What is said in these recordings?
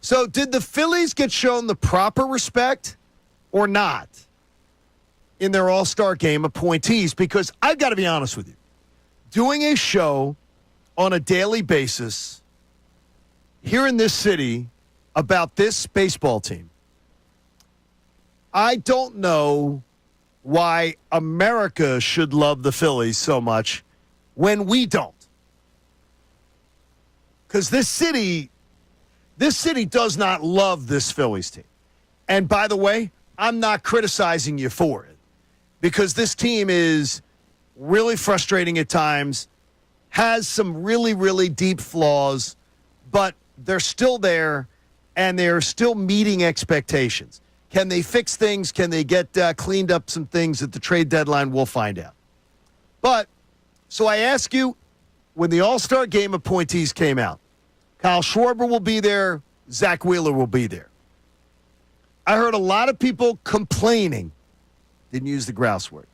So did the Phillies get shown the proper respect or not in their All-Star Game appointees? Because I've got to be honest with you. Doing a show on a daily basis here in this city about this baseball team, I don't know why America should love the Phillies so much when we don't. Because this city does not love this Phillies team. And by the way, I'm not criticizing you for it, because this team is really frustrating at times, has some really, really deep flaws, but they're still there, and they're still meeting expectations. Can they fix things? Can they get cleaned up some things at the trade deadline? We'll find out. But, so I ask you, when the All-Star Game appointees came out, Kyle Schwarber will be there, Zach Wheeler will be there. I heard a lot of people complaining, didn't use the grouse word,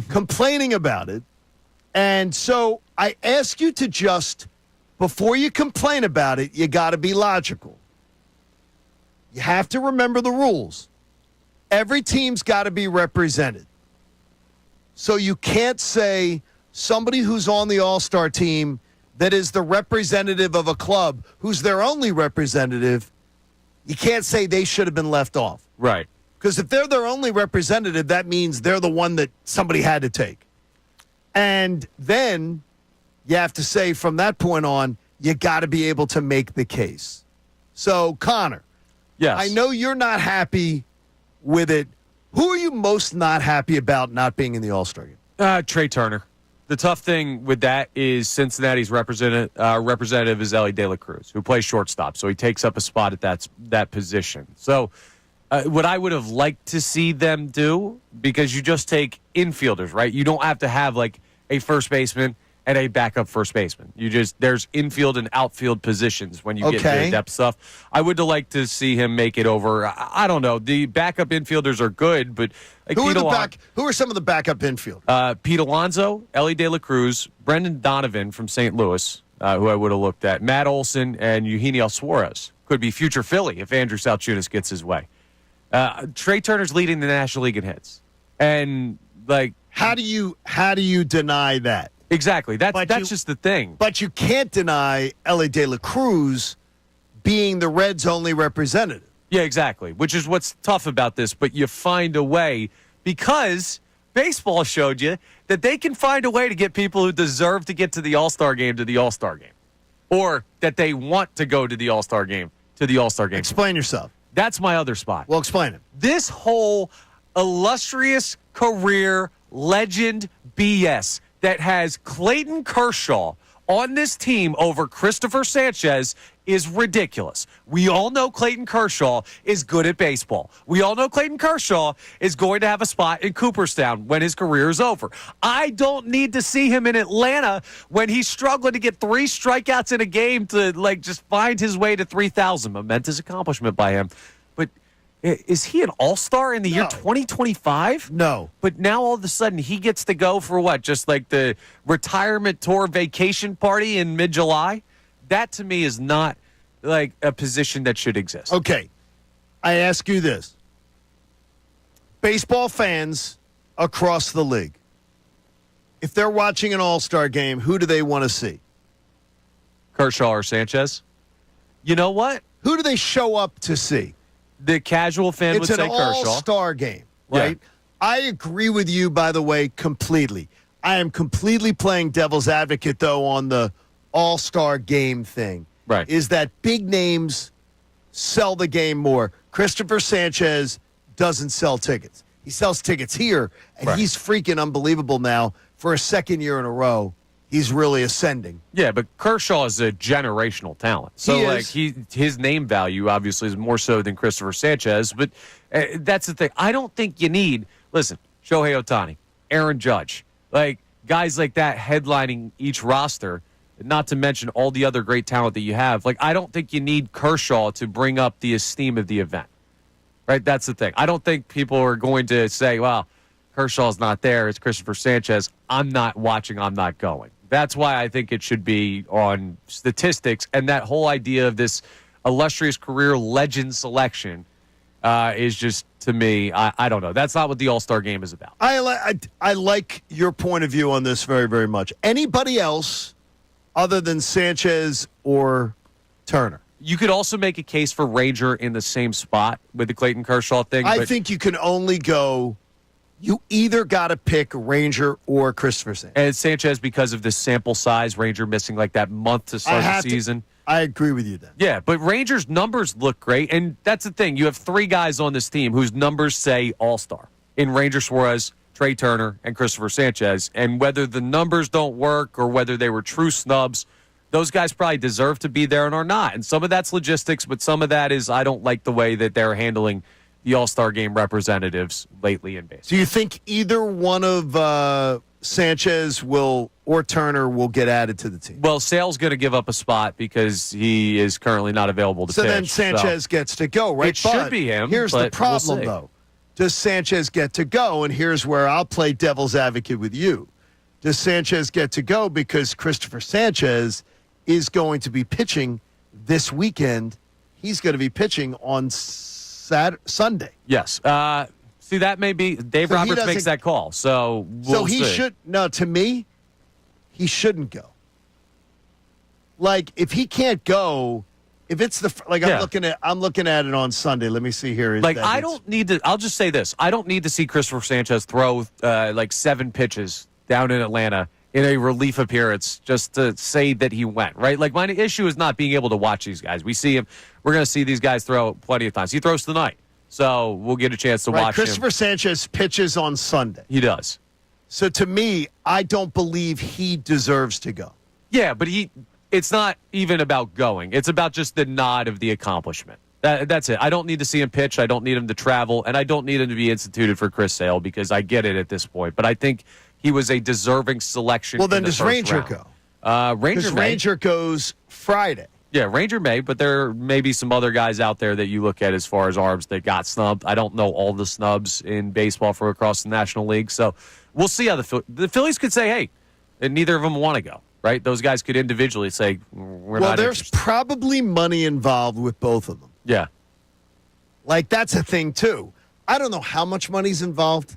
complaining about it. And so I ask you to just, before you complain about it, you got to be logical. You have to remember the rules. Every team's got to be represented. So you can't say somebody who's on the All-Star team that is the representative of a club who's their only representative, you can't say they should have been left off. Right. Because if they're their only representative, that means they're the one that somebody had to take. And then you have to say from that point on, you got to be able to make the case. So, Connor, yes. I know you're not happy with it. Who are you most not happy about not being in the All-Star game? Trey Turner. The tough thing with that is Cincinnati's representative is Elly De La Cruz, who plays shortstop, so he takes up a spot at that position. So what I would have liked to see them do, because you just take infielders, right? You don't have to have like a first baseman and a backup first baseman. There's infield and outfield positions when you get to the depth stuff. I would have liked to see him make it over. I don't know. The backup infielders are good, but like who are some of the backup infielders? Pete Alonso, Elly De La Cruz, Brendan Donovan from St. Louis, who I would have looked at, Matt Olson, and Eugenio Suarez. Could be future Philly if Andrew Salciunas gets his way. Trey Turner's leading the National League in hits. And like, how do you deny that? Exactly. That's just the thing. But you can't deny Elly De La Cruz being the Reds' only representative. Yeah, exactly, which is what's tough about this. But you find a way, because baseball showed you that they can find a way to get people who deserve to get to the All-Star game to the All-Star game, or that they want to go to the All-Star game to the All-Star game. Explain yourself. That's my other spot. Well, explain it. This whole illustrious career legend BS that has Clayton Kershaw on this team over Cristopher Sanchez is ridiculous. We all know Clayton Kershaw is good at baseball. We all know Clayton Kershaw is going to have a spot in Cooperstown when his career is over. I don't need to see him in Atlanta when he's struggling to get 3 strikeouts in a game to just find his way to 3,000. Momentous accomplishment by him. But is he an all-star in the year 2025? No. But now all of a sudden he gets to go for what? Just like the retirement tour vacation party in mid-July? That to me is not like a position that should exist. Okay. I ask you this. Baseball fans across the league, if they're watching an all-star game, who do they want to see? Kershaw or Sanchez? You know what? Who do they show up to see? The casual fan would say Kershaw. It's an all-star game, right? Yeah. I agree with you, by the way, completely. I am completely playing devil's advocate, though, on the all-star game thing. Right. Is that big names sell the game more. Cristopher Sanchez doesn't sell tickets. He sells tickets here, and he's freaking unbelievable now. For a second year in a row, he's really ascending. Yeah, but Kershaw is a generational talent. So, his name value, obviously, is more so than Cristopher Sanchez. But that's the thing. I don't think you need, listen, Shohei Ohtani, Aaron Judge, guys like that headlining each roster, not to mention all the other great talent that you have. I don't think you need Kershaw to bring up the esteem of the event. Right? That's the thing. I don't think people are going to say, well, Kershaw's not there. It's Cristopher Sanchez. I'm not watching. I'm not going. That's why I think it should be on statistics, and that whole idea of this illustrious career legend selection is just, to me, I don't know. That's not what the All-Star game is about. I like your point of view on this very, very much. Anybody else other than Sanchez or Turner? You could also make a case for Ranger in the same spot with the Clayton Kershaw thing. I think you can only go, you either got to pick Ranger or Cristopher Sanchez. And Sanchez, because of the sample size, Ranger missing like that month to start the season. I agree with you then. Yeah, but Rangers' numbers look great, and that's the thing. You have three guys on this team whose numbers say All-Star in Ranger Suarez, Trey Turner, and Cristopher Sanchez. And whether the numbers don't work or whether they were true snubs, those guys probably deserve to be there and are not. And some of that's logistics, but some of that is I don't like the way that they're handling the All-Star game representatives lately in baseball. Do you think either one of Sanchez or Turner will get added to the team? Well, Sale's going to give up a spot because he is currently not available to pitch. So then Sanchez gets to go, right? It should be him. Here's the problem, we'll though. Does Sanchez get to go? And here's where I'll play devil's advocate with you. Does Sanchez get to go because Cristopher Sanchez is going to be pitching this weekend? He's going to be pitching on Sunday. Yes. See, that may be Dave Roberts makes that call. So he should. No, to me, he shouldn't go. Like, if he can't go, if it's I'm looking at it on Sunday. Let me see here. I don't need to. I'll just say this: I don't need to see Cristopher Sanchez throw 7 pitches down in Atlanta in a relief appearance just to say that he went, right? Like, my issue is not being able to watch these guys. We see him. We're going to see these guys throw plenty of times. He throws tonight. So we'll get a chance to watch Cristopher him. Sanchez pitches on Sunday. He does. So to me, I don't believe he deserves to go. Yeah, but it's not even about going. It's about just the nod of the accomplishment. That's it. I don't need to see him pitch. I don't need him to travel. And I don't need him to be instituted for Chris Sale because I get it at this point. But I think he was a deserving selection. Well, then does Ranger go? Ranger goes Friday. Yeah, Ranger may, but there may be some other guys out there that you look at as far as arms that got snubbed. I don't know all the snubs in baseball from across the National League, so we'll see how the Phillies could say, hey, and neither of them want to go, right? Those guys could individually say, we're not Well, there's interested. probably money involved with both of them. Yeah. Like, that's a thing, too. I don't know how much money's involved,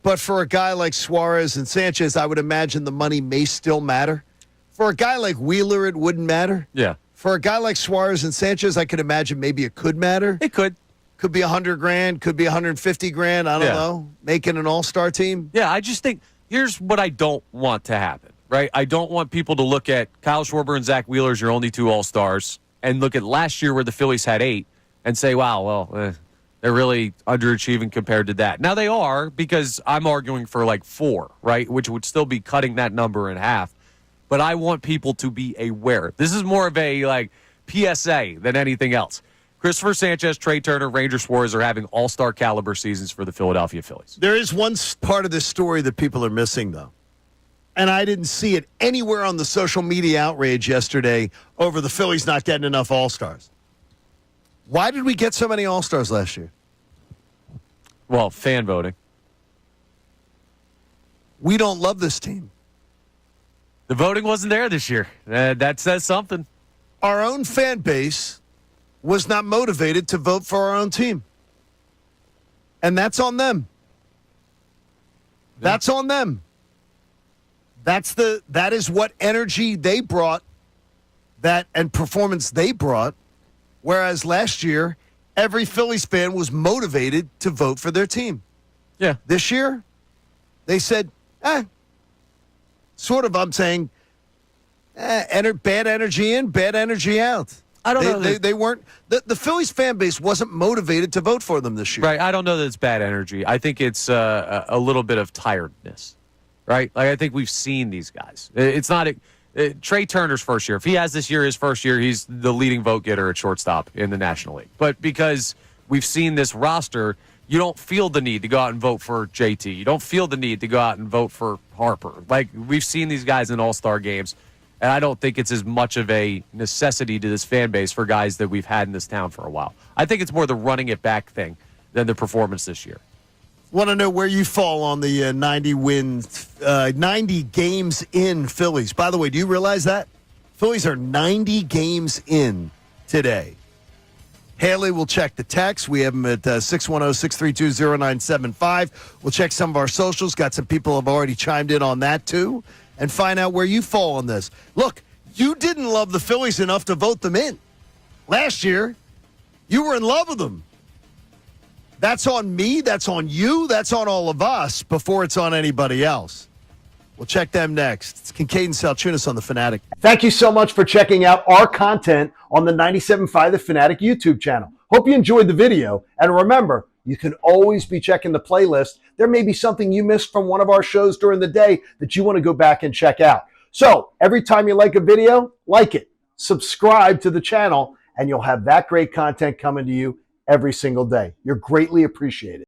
but for a guy like Suarez and Sanchez, I would imagine the money may still matter. For a guy like Wheeler, it wouldn't matter. Yeah. For a guy like Suarez and Sanchez, I could imagine maybe it could matter. It could. Could be $100,000, could be $150,000. I don't know. Making an all-star team. Yeah, I just think here's what I don't want to happen, right? I don't want people to look at Kyle Schwarber and Zach Wheeler as your only 2 all-stars and look at last year where the Phillies had 8 and say, wow, well, they're really underachieving compared to that. Now they are, because I'm arguing for 4, right, which would still be cutting that number in half. But I want people to be aware. This is more of a PSA than anything else. Cristopher Sanchez, Trey Turner, Ranger Suarez are having all-star caliber seasons for the Philadelphia Phillies. There is one part of this story that people are missing, though. And I didn't see it anywhere on the social media outrage yesterday over the Phillies not getting enough all-stars. Why did we get so many all-stars last year? Well, fan voting. We don't love this team. The voting wasn't there this year. That says something. Our own fan base was not motivated to vote for our own team. And that's on them. That's on them. That is what energy they brought and performance they brought. Whereas last year, every Phillies fan was motivated to vote for their team. Yeah. This year, they said, sort of, I'm saying, bad energy in, bad energy out. I don't know. They weren't. The Phillies fan base wasn't motivated to vote for them this year. Right. I don't know that it's bad energy. I think it's a little bit of tiredness. Right. I think we've seen these guys. It's not Trey Turner's first year. If he has this year his first year, he's the leading vote getter at shortstop in the National League. But because we've seen this roster, you don't feel the need to go out and vote for JT. You don't feel the need to go out and vote for Harper. We've seen these guys in all-star games, and I don't think it's as much of a necessity to this fan base for guys that we've had in this town for a while. I think it's more the running it back thing than the performance this year. Want to know where you fall on the 90 games in Phillies. By the way, do you realize that? Phillies are 90 games in today. Haley will check the text. We have them at 610-632-0975. We'll check some of our socials. Got some people have already chimed in on that, too, and find out where you fall on this. Look, you didn't love the Phillies enough to vote them in. Last year, you were in love with them. That's on me. That's on you. That's on all of us before it's on anybody else. We'll check them next. It's Kincade and Salciunas on the Fanatic. Thank you so much for checking out our content on the 97.5 The Fanatic YouTube channel. Hope you enjoyed the video. And remember, you can always be checking the playlist. There may be something you missed from one of our shows during the day that you want to go back and check out. So every time you like a video, like it, subscribe to the channel, and you'll have that great content coming to you every single day. You're greatly appreciated.